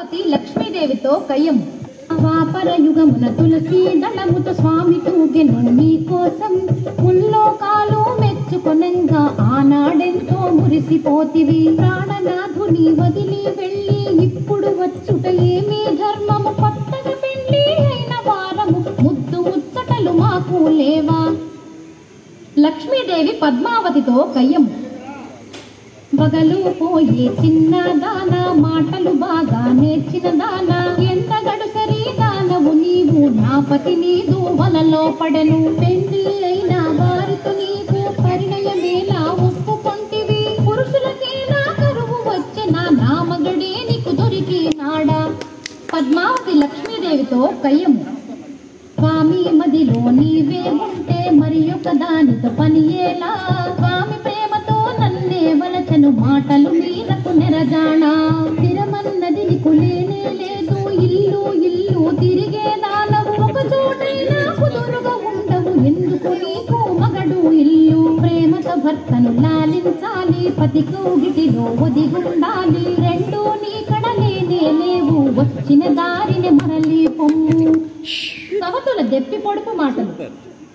లక్ష్మీదేవితో కయ్యము. వాపరయుగమున తులసి దళముతో స్వామి తూగెను నీ కోసం, ముల్లోకాలు మెచ్చుకొనంగా ఆనాడెంతో మురిసిపోతివి. ప్రాణనాథుని వదిలి వెళ్ళి ఇప్పుడు వచ్చుట ఏమీ ధర్మము, కొత్తగా పెళ్లి అయిన వారము ముద్దు ముచ్చటలు మాకు లేవా. లక్ష్మీదేవి పద్మావతితో కయ్యము. బగలు పోయే చిన్న దాన, మాటలు బాగా నేర్చిన దాన, ఎంత గడుసరి దానవు నీవు, నా పతి నీదు వలలో పడెను. పెళ్లి అయిన వారితో నీకు పరిణయమేలా ఒప్పుకొంటివి, పురుషులకేనా కరువు వచ్చెన, నా మగడే నీకు దొరికినాడా. పద్మావతి లక్ష్మీదేవితో కయ్యము. స్వామి మదిలో నీవే ఉంటే మరి ఒక దానితో పని ఎలా, స్వామి ప్రేమతో నన్నే వలచను మాటలు మీరకు నెరజానా. స్థిరమన్నది నీకు లేనే లేదు, ఇల్లు ఇల్లు తిరిగే దానవు, ఒక చోటైనా కుదురుగా ఉండవు, ఎందుకు నీకు మగడు ఇల్లు. ప్రేమతో భర్తను లాలించాలి, పతి కౌగిటిలో ఒదిగుండాలి, రెండు నీ కడలేనే లేవు, వచ్చిన దారిని మరలి పొమ్ము. సవతుల దెప్పి పొడుపు మాటలు.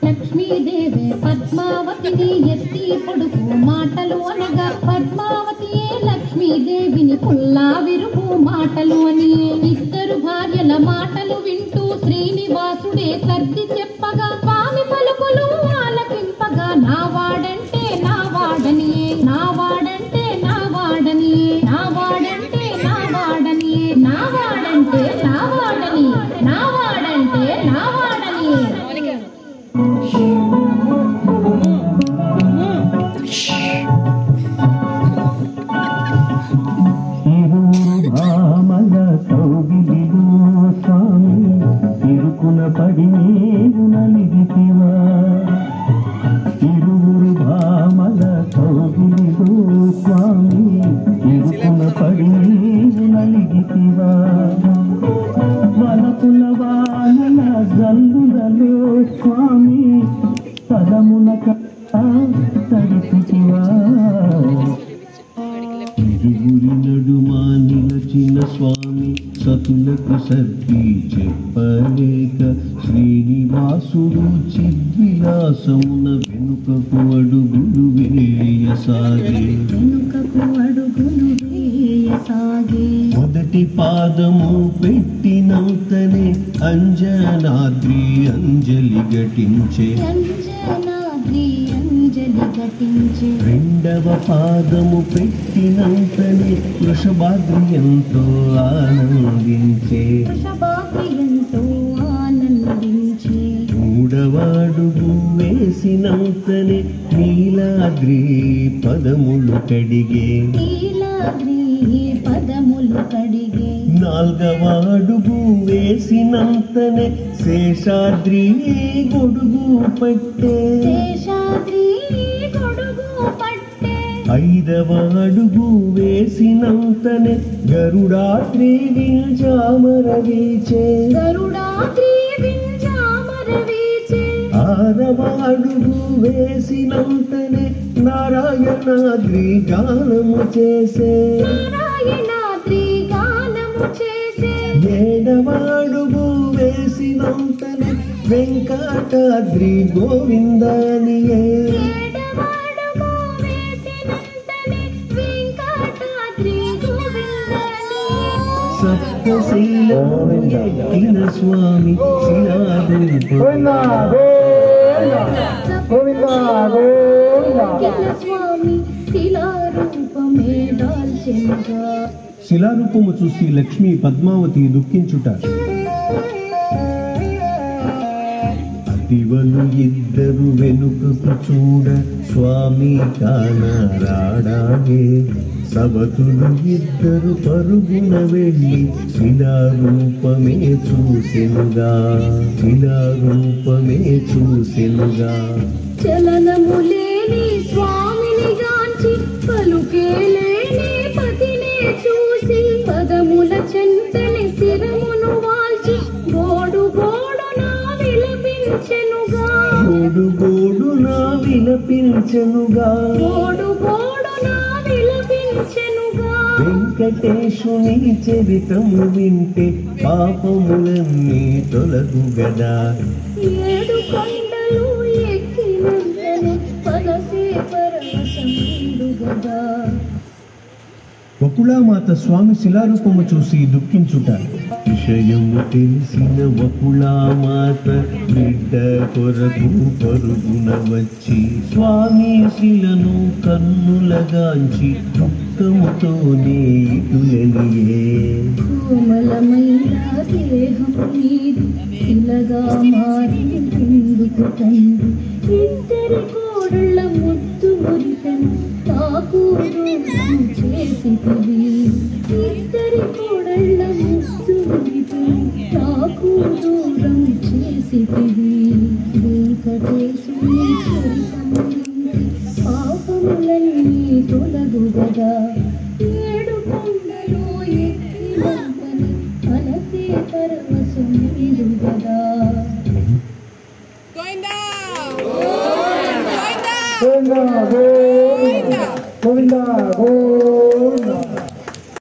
లక్ష్మీదేవి పద్మావతిని ఎత్తి పొడుపు మాటలు అనగా, పద్మావతియే లక్ష్మీదేవిని పుల్లా విరుపు మాటలు అని. ఇద్దరు భార్యల మాటలు వింటూ శ్రీనివాసుడే సర్ది చెప్పగా, స్వామి పలుకులు ఆలకింపగా, నా వాడంటే నా వాడనియే, నా వాడంటే నా వాడనియే, నా వాడంటే నా వాడనియే, నా వాడంటే నా వాడని, నా వాడంటే నా వాడనియే. ఇరుకున పడి నీవు నలిగితివా, ఇరువురు భామల కౌగిలిలో స్వామి, ఇరుకున పడి నీవు నలిగితివా. వలపుల వానల జల్లులలో స్వామి, పదమున తడిపితివా. ఇరువురి నడుమా నిలచిన స్వామి, సతులకు సర్ది చెప్పలేక, శ్రీనివాసుడు చిద్విలాసమున వెనుకకు అడుగులు వేయసాగే, వెనుకకు అడుగులు వేయసాగే. మొదటి పాదము పెట్టినంతనే అంజనాద్రి అంజలి ఘటించే, రెండవ పాదము పెట్టినంతనే వృషభాద్రి ఎంతో ఆనందించే, మూడవ అడుగు వేసినంతనే నీలాద్రి పదములు కడిగే, నాల్గవ అడుగు వేసినంతనే శేషాద్రి గొడుగు పట్టే, ఐదవ అడుగు వేసినంతనే గరుడాద్రి వింజామర వీచే, ఆరవ అడుగు వేసినంతనే నారాయణాద్రి గానము చేసే, ఏడవ అడుగు వేసినంతనే వెంకటాద్రి గోవిందానియే, సప్తశైల స్వామి శిలారూపము చూసి లక్ష్మీ పద్మావతి దుఃఖించుట. అతివలు ఇద్దరు వెనుకకు చూడ, స్వామి కానరాడాగే, సవతులు ఇద్దరు పరుగున వెళ్ళి శిలారూపమే చూసెనుగా, శిలారూపమే చూసెనుగా. చలనము లేని స్వామిని గాంచి, పలుకే లేని పతినే చూసి, పదముల చెంతని శిరమును వాల్చి, గోడు గోడు నా విలపించెనుగా, గోడు గోడు నా విలపించెనుగా, గోడు గోడు నా విలపించెనుగా. వెంకటేశుని చరితము వింటే పాపములన్నీ తొలగు గదా. ఏడు కొండలు ఎక్కినంతనే పరసే పరవశముండు గదా. వకుళామాత స్వామి శిలారూపము చూసి దుఃఖించుట. విషయము తెలిసిన వకుళామాత బిడ్డ కొరకు పరుగున వచ్చి స్వామి శిలను కన్నులగాంచి దుఃఖముతోనే ఇటులనియే. కోమలమైన దేహము నీది శిలగా మారిందెందుకు తండ్రి. ఇద్దరి కోడళ్ళ ముద్దు మురిపెను తాకు దూరం చేసితివి. ఇద్దరి కోడళ్ళ ముద్దు మురిపెను తాకు దూరం చేసితివి. వెంకటేశుని చరితము వింటే పాపములన్నీ తొలగు గదా. ఏడు కొండలు ఎక్కినంతనే మనసే పరవశముండు గదా. గోవిందా గోవిందా గోవిందా గోవిందా.